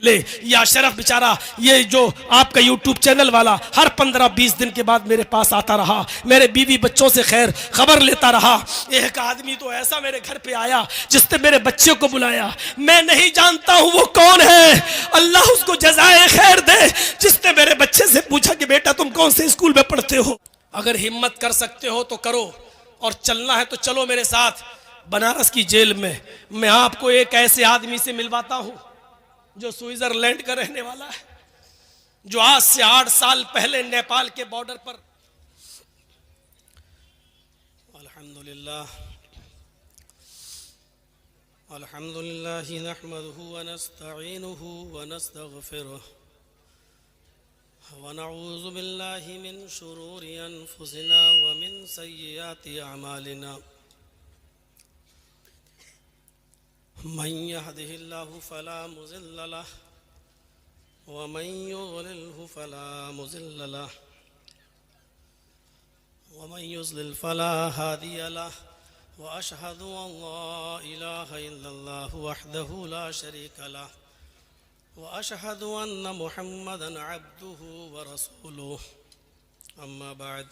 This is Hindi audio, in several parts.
ले या शरफ बेचारा ये जो आपका यूट्यूब चैनल वाला हर 15-20 दिन के बाद मेरे पास आता रहा, मेरे बीवी बच्चों से खैर खबर लेता रहा। एक आदमी तो ऐसा मेरे घर पे आया जिसने मेरे बच्चे को बुलाया, मैं नहीं जानता हूं वो कौन है, अल्लाह उसको जज़ाए खैर दे, जिसने मेरे बच्चे से पूछा कि बेटा तुम कौन से स्कूल में पढ़ते हो। अगर हिम्मत कर सकते हो तो करो, और चलना है तो चलो मेरे साथ बनारस की जेल में। मैं आपको एक ऐसे आदमी से मिलवाता हूं जो स्विट्जरलैंड का रहने वाला है, जो आज से 8 साल पहले नेपाल के बॉर्डर पर अल्हम्दुलिल्लाह नहमदुहु व नस्तईनुहु व नस्तगफिरुह व नऊज़ु बिल्लाहि मिन शुरूरि अनफुसिना व मिन सय्यिआति अमालिना मन यहदिहिल्लाहु फला मुज़िल्ल लहु व मन युज़लिल्हु फला मुज़िल्ल लहु व मन युज़लिल फला हादिय लहु व अशहदु अन ला इलाहा इल्लल्लाहु वहदहु ला शरीका लहु व अशहदु अन्न मुहम्मदन अब्दुहु व रसूलुहु अम्मा बाद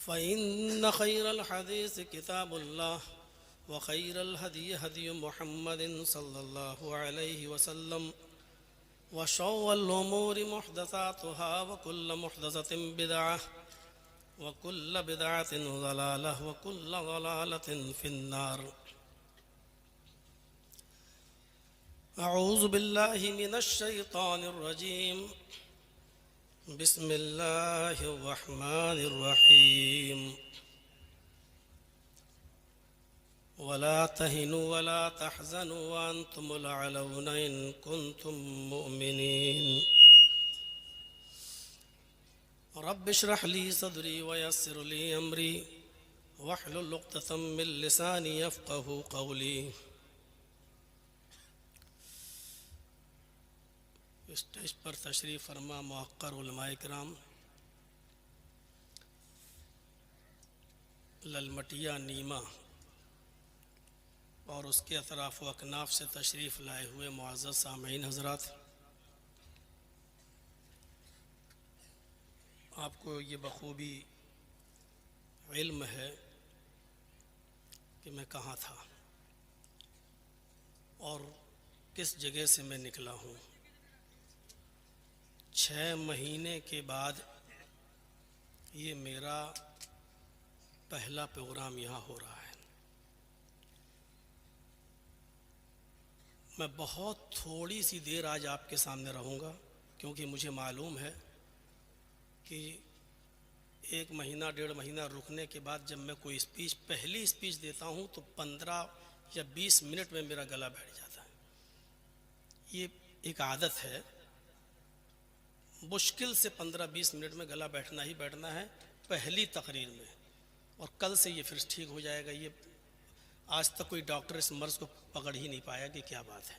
फ़इन्न खैरल हदीस किताबुल्लाह व खैरल हदी हदी मुहम्मदिन सल्लल्लाहु अलैहि वसल्लम व शर्रल उमूरि मुहदसातुहा व कुल्लु मुहदसतिन बिदअह व कुल्लु बिदअतिन ज़लालह व कुल्लु ज़लालतिन फिन्नार। अऊज़ु बिल्लाहि मिनश शैतानिर रजीम। बिस्मिल्लाहिर रहमानिर रहीम। वला तहिनु वला तहज़नु व अंतुमुल अलौना इन कुंतुम मुमिनीन। रब्बि इश्रह ली सदरी व यस्सिर ली अमरी वहलुल उक़दतम मिन लिसानी यफ़क़हू क़ौली। स्टेज पर तशरीफ़ फरमा मुअक्कर उलमाए किराम, ललमटिया नीमा और उसके अतराफ़ व अकनाफ़ से तशरीफ़ लाए हुए मुअज़्ज़ज़ सामीन हज़रात, आपको ये बखूबी इल्म है कि मैं कहाँ था और किस जगह से मैं निकला हूँ। 6 महीने के बाद ये मेरा पहला प्रोग्राम यहाँ हो रहा है। मैं बहुत थोड़ी सी देर आज आपके सामने रहूँगा, क्योंकि मुझे मालूम है कि 1 महीना 1.5 महीना रुकने के बाद जब मैं कोई स्पीच पहली स्पीच देता हूँ तो 15 या 20 मिनट में मेरा गला बैठ जाता है। ये एक आदत है, मुश्किल से 15-20 मिनट में गला बैठना ही बैठना है पहली तकरीर में, और कल से ये फिर ठीक हो जाएगा। ये आज तक कोई डॉक्टर इस मर्ज़ को पकड़ ही नहीं पाया कि क्या बात है।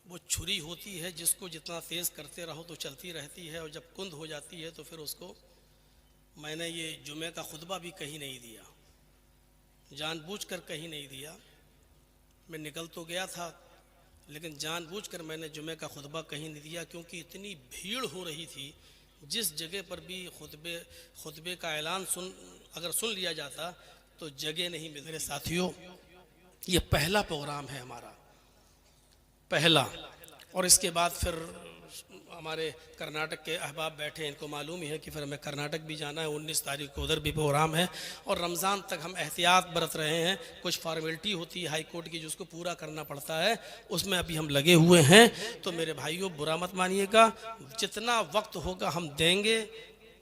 वो छुरी होती है जिसको जितना तेज़ करते रहो तो चलती रहती है, और जब कुंद हो जाती है तो फिर उसको। मैंने ये जुमे का खुतबा भी कहीं नहीं दिया, जानबूझकर कहीं नहीं दिया। मैं निकल तो गया था लेकिन जानबूझकर मैंने जुमे का खुतबा कहीं नहीं दिया, क्योंकि इतनी भीड़ हो रही थी। जिस जगह पर भी खुतबे का ऐलान अगर सुन लिया जाता तो जगह नहीं मिलती। मेरे साथियों, ये पहला प्रोग्राम है हमारा, पहला। और इसके बाद फिर हमारे कर्नाटक के अहबाब बैठे हैं, इनको मालूम ही है कि फिर हमें कर्नाटक भी जाना है। 19 तारीख को उधर भी प्रोग्राम है, और रमज़ान तक हम एहतियात बरत रहे हैं। कुछ फॉर्मेलिटी होती है हाई कोर्ट की जिसको पूरा करना पड़ता है, उसमें अभी हम लगे हुए हैं। तो मेरे भाइयों, बुरा मत मानिएगा, जितना वक्त होगा हम देंगे।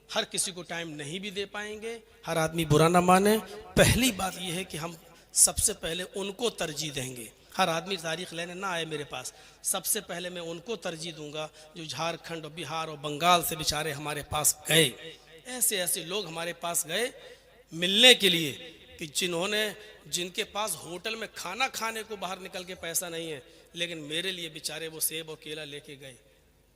हर किसी को टाइम नहीं भी दे पाएंगे, हर आदमी बुरा ना माने। पहली बात यह है कि हम सबसे पहले उनको तरजीह देंगे। हर आदमी तारीख़ लेने ना आए मेरे पास, सबसे पहले मैं उनको तरजीह दूंगा जो झारखंड और बिहार और बंगाल से बेचारे हमारे पास गए। ऐसे ऐसे लोग हमारे पास गए मिलने के लिए कि जिनके पास होटल में खाना खाने को बाहर निकल के पैसा नहीं है, लेकिन मेरे लिए बेचारे वो सेब और केला लेके गए।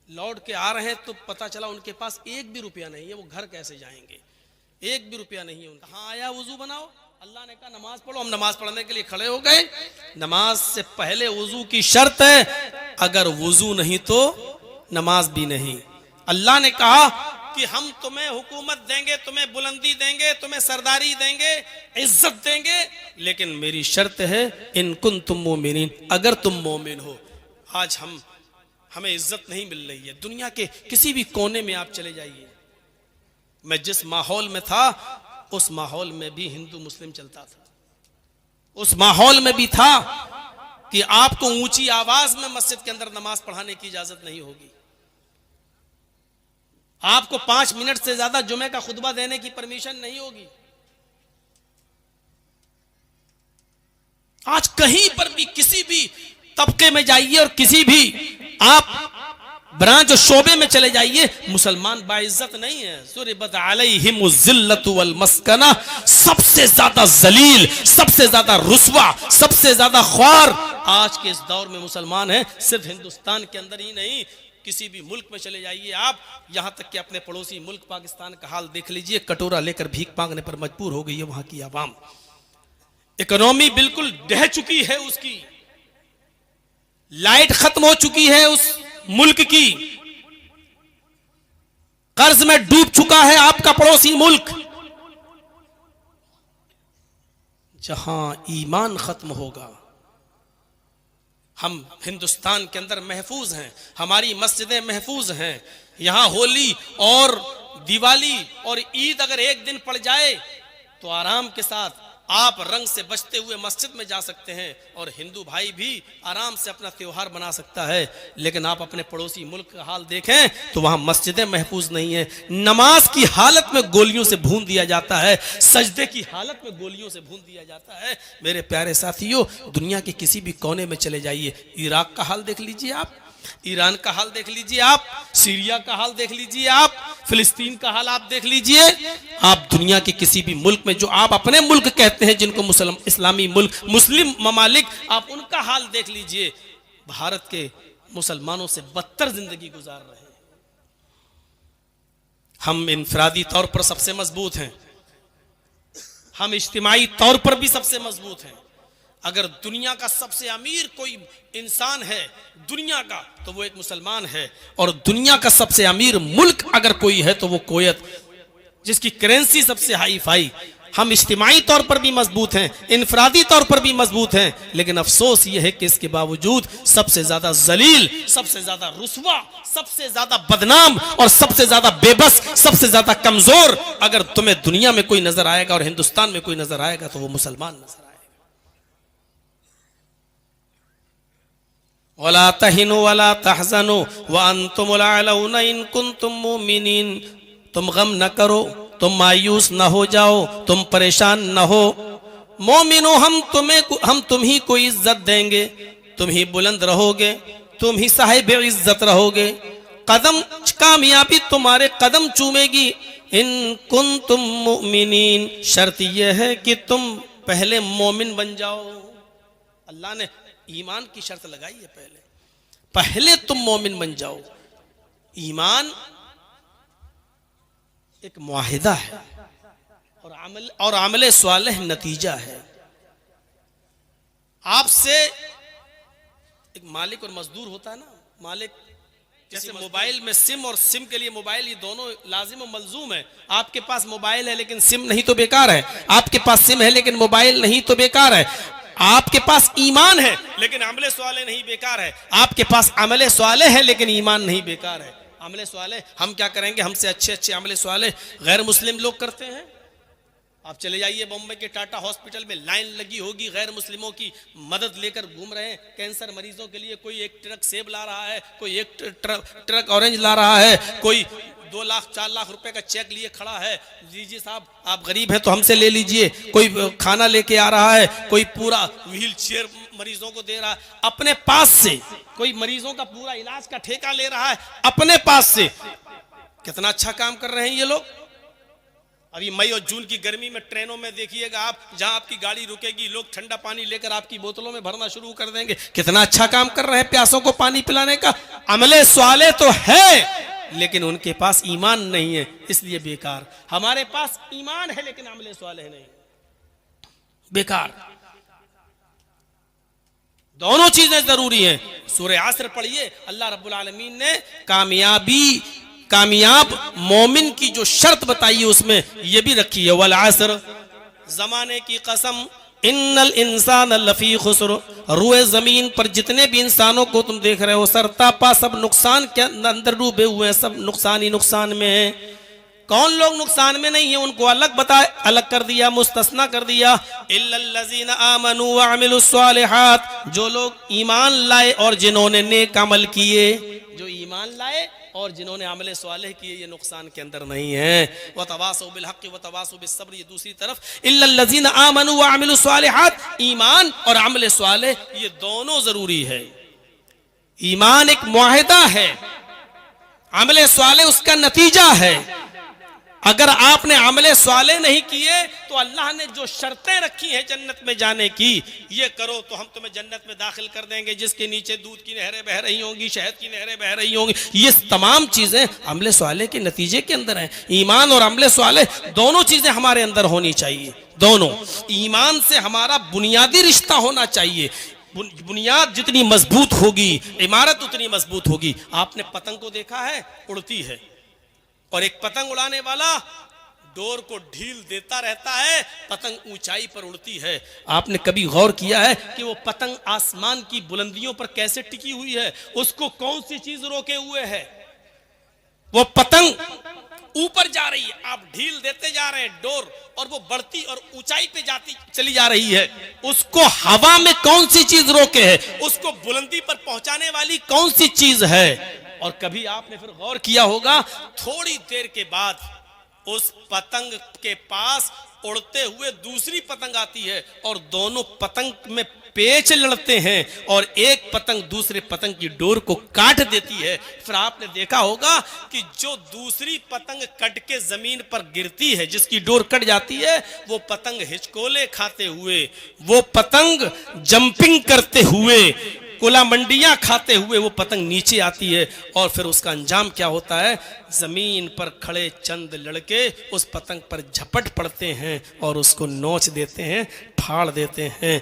लौट के आ रहे हैं तो पता चला उनके पास 1 भी रुपया नहीं है। वो घर कैसे जाएंगे? 1 भी रुपया नहीं है उनका। हाँ आया, वुजू बनाओ, अल्लाह ने कहा नमाज पढ़ो, हम नमाज पढ़ने के लिए खड़े हो गए। नमाज से पहले वुजू की शर्त है अगर वुजू नहीं तो नमाज भी नहीं। अल्लाह ने कहा कि हम तुम्हें हुकूमत देंगे, तुम्हें बुलंदी देंगे, तुम्हें सरदारी देंगे, इज्जत देंगे, लेकिन मेरी शर्त है इन कुन तुम मोमिनीन, अगर तुम मोमिन हो। आज हमें इज्जत नहीं मिल रही है। दुनिया के किसी भी कोने में आप चले जाइए, मैं जिस माहौल में था उस माहौल में भी हिंदू मुस्लिम चलता था। उस माहौल में भी था कि आपको ऊंची आवाज में मस्जिद के अंदर नमाज पढ़ाने की इजाजत नहीं होगी, आपको 5 मिनट से ज्यादा जुमे का खुतबा देने की परमिशन नहीं होगी। आज कहीं पर भी किसी भी तबके में जाइए और किसी भी आप ब्रांच और शोबे में चले जाइए, मुसलमान बाइज्जत नहीं है। सुरिबत अलैहिमुज़्ज़िल्लतु वल मस्कना, सबसे ज्यादा जलील, सबसे ज्यादा रुस्वा, सबसे ज्यादा ख्वार आज के इस दौर में मुसलमान है। सिर्फ हिंदुस्तान के अंदर ही नहीं, किसी भी मुल्क में चले जाइए आप, यहां तक कि अपने पड़ोसी मुल्क पाकिस्तान का हाल देख लीजिए। कटोरा लेकर भीख मांगने पर मजबूर हो गई है वहां की आवाम। इकोनॉमी बिल्कुल ढह चुकी है, उसकी लाइट खत्म हो चुकी है उस मुल्क की, कर्ज में डूब चुका है आपका पड़ोसी मुल्क। जहां ईमान खत्म होगा, हम हिंदुस्तान के अंदर महफूज हैं, हमारी मस्जिदें महफूज हैं। यहां होली और दिवाली और ईद अगर एक दिन पड़ जाए तो आराम के साथ आप रंग से बचते हुए मस्जिद में जा सकते हैं और हिंदू भाई भी आराम से अपना त्योहार बना सकता है। लेकिन आप अपने पड़ोसी मुल्क का हाल देखें तो वहां मस्जिदें महफूज नहीं है, नमाज की हालत में गोलियों से भून दिया जाता है, सजदे की हालत में गोलियों से भून दिया जाता है। मेरे प्यारे साथियों, दुनिया के किसी भी कोने में चले जाइए, इराक का हाल देख लीजिए आप, ईरान का हाल देख लीजिए आप, सीरिया का हाल देख लीजिए आप, फिलिस्तीन का हाल आप देख लीजिए। आप दुनिया के किसी भी मुल्क में, जो आप अपने मुल्क कहते हैं जिनको मुस्लिम इस्लामी मुल्क, मुस्लिम ममालिक, आप उनका हाल देख लीजिए। भारत के मुसलमानों से बदतर जिंदगी गुजार रहे हैं। हम इंफरादी तौर पर सबसे मजबूत हैं, हम इज्तिमाई तौर पर भी सबसे मजबूत हैं। अगर दुनिया का सबसे अमीर कोई इंसान है दुनिया का, तो वो एक मुसलमान है। और दुनिया का सबसे अमीर मुल्क अगर कोई है तो वो कुवैत, जिसकी करेंसी सबसे हाई फाई। हम इज्तिमाई तौर पर भी मजबूत हैं, इनफरादी तौर पर भी मजबूत हैं, लेकिन अफसोस ये है कि इसके बावजूद सबसे ज्यादा जलील, सबसे ज्यादा रुस्वा, सबसे ज्यादा बदनाम और सबसे ज्यादा बेबस, सबसे ज्यादा कमजोर अगर तुम्हें दुनिया में कोई नजर आएगा और हिंदुस्तान में कोई नजर आएगा तो वो मुसलमान नजर आएगा। वला तहिनु वला तहज़नु व अंतुमुल अलौना इन कुंतुम मुमिनीन, तुम गम न करो, तुम मायूस न हो जाओ, तुम परेशान न हो। मोमिनो, हम तुम ही को इज्जत देंगे, तुम ही बुलंद रहोगे, तुम ही साहिब इज्जत रहोगे, कदम कामयाबी तुम्हारे कदम चूमेगी। इन कुंतुम मुमिनीन, शर्त यह है कि तुम पहले मोमिन बन जाओ। अल्लाह ने ईमान की शर्त लगाई है, पहले तुम मोमिन बन जाओ। ईमान एक मुआहिदा है और अमल स्वालिह नतीजा है। आपसे एक मालिक और मजदूर होता है ना, मालिक जैसे मोबाइल में सिम और सिम के लिए मोबाइल, ये दोनों लाजिम और मलजूम है। आपके पास मोबाइल है लेकिन सिम नहीं तो बेकार है, आपके पास सिम है लेकिन मोबाइल नहीं तो बेकार है। आपके पास ईमान है लेकिन अमले स्वाले नहीं बेकार है, आपके पास अमले स्वाले है लेकिन ईमान नहीं बेकार है। अमले स्वाले हम क्या करेंगे, हमसे अच्छे अच्छे अमले स्वाले गैर मुस्लिम लोग करते हैं। आप चले जाइए बॉम्बे के टाटा हॉस्पिटल में लाइन लगी होगी, गैर मुस्लिमों की मदद लेकर घूम रहे हैं। कैंसर मरीजों के लिए कोई एक ट्रक सेब ला रहा है, कोई एक ट्रक ऑरेंज ला रहा है, कोई 2 लाख 4 लाख रुपए का चेक लिए खड़ा है, लीजिए साहब आप गरीब हैं तो हमसे ले लीजिए। कोई खाना लेके आ रहा है, कोई पूरा व्हील चेयर मरीजों को दे रहा है अपने पास से, कोई मरीजों का पूरा इलाज का ठेका ले रहा है अपने पास से। कितना अच्छा काम कर रहे हैं ये लोग। अभी मई और जून की गर्मी में ट्रेनों में देखिएगा आप, जहां आपकी गाड़ी रुकेगी लोग ठंडा पानी लेकर आपकी बोतलों में भरना शुरू कर देंगे। कितना अच्छा काम कर रहे हैं प्यासों को पानी पिलाने का। अमले स्वाले तो है लेकिन उनके पास ईमान नहीं है, इसलिए बेकार। हमारे पास ईमान है लेकिन अमले स्वाले नहीं, बेकार। दोनों चीजें जरूरी हैं। सूरह असर पढ़िए, अल्लाह रब्बुल आलमीन ने कामयाब मोमिन की जो शर्त बताई है उसमें ये भी रखी है, वल असर, जमाने की कसम, इन्नल इंसान लफी खुस्र, रुए जमीन पर जितने भी इंसानों को तुम देख रहे हो सरतापा सब नुकसान के अंदर डूबे हुए हैं, सब नुकसान ही नुकसान में है। कौन लोग नुकसान में नहीं है उनको अलग कर दिया, मुस्तस्ना कर दिया। इल्लल्लज़ीना आमनू व अमिलुस सालिहात, जो लोग ईमान लाए और जिन्होंने नेक अमल किए, जो ईमान लाए और जिन्होंने अमल सालेह किए, ये नुकसान के अंदर नहीं है। व तवासौ बिल हक़्क़ि व तवासौ बिस सब्र, ये दूसरी तरफ इल्लल्लज़ीना आमनू व अमिलुस सालिहात, ईमान और अमल सालेह ये दोनों जरूरी है। ईमान एक मुआहिदा है, अमल सालेह उसका नतीजा है। अगर आपने अमले स्वाले नहीं किए तो अल्लाह ने जो शर्तें रखी हैं जन्नत में जाने की, ये करो तो हम तुम्हें जन्नत में दाखिल कर देंगे जिसके नीचे दूध की नहरें बह रही होंगी, शहद की नहरें बह रही होंगी, ये तमाम चीजें अमले स्वाले के नतीजे के अंदर हैं। ईमान और अमले स्वाले दोनों चीजें हमारे अंदर होनी चाहिए। दोनों, ईमान से हमारा बुनियादी रिश्ता होना चाहिए। बुनियाद जितनी मजबूत होगी इमारत उतनी मजबूत होगी। आपने पतंग को देखा है, उड़ती है, और एक पतंग उड़ाने वाला डोर को ढील देता रहता है, पतंग ऊंचाई पर उड़ती है। आपने कभी गौर किया है कि वो पतंग आसमान की बुलंदियों पर कैसे टिकी हुई है? उसको कौन सी चीज रोके हुए है? वो पतंग ऊपर जा रही है, आप ढील देते जा रहे हैं डोर, और वो बढ़ती और ऊंचाई पे जाती चली जा रही है। उसको हवा में कौन सी चीज रोके है? उसको बुलंदी पर पहुंचाने वाली कौन सी चीज है? और कभी आपने फिर गौर किया होगा, थोड़ी देर के बाद उस पतंग के पास उड़ते हुए दूसरी पतंग आती है और दोनों पतंग में पेच लड़ते हैं और एक पतंग दूसरे पतंग की डोर को काट देती है। फिर आपने देखा होगा कि जो दूसरी पतंग कट के जमीन पर गिरती है, जिसकी डोर कट जाती है, वो पतंग हिचकोले खाते हुए, वो पतंग जंपिंग करते हुए, कोला मंडियां खाते हुए वो पतंग नीचे आती है। और फिर उसका अंजाम क्या होता है? जमीन पर खड़े चंद लड़के उस पतंग पर झपट पड़ते हैं और उसको नोच देते हैं, फाड़ देते हैं।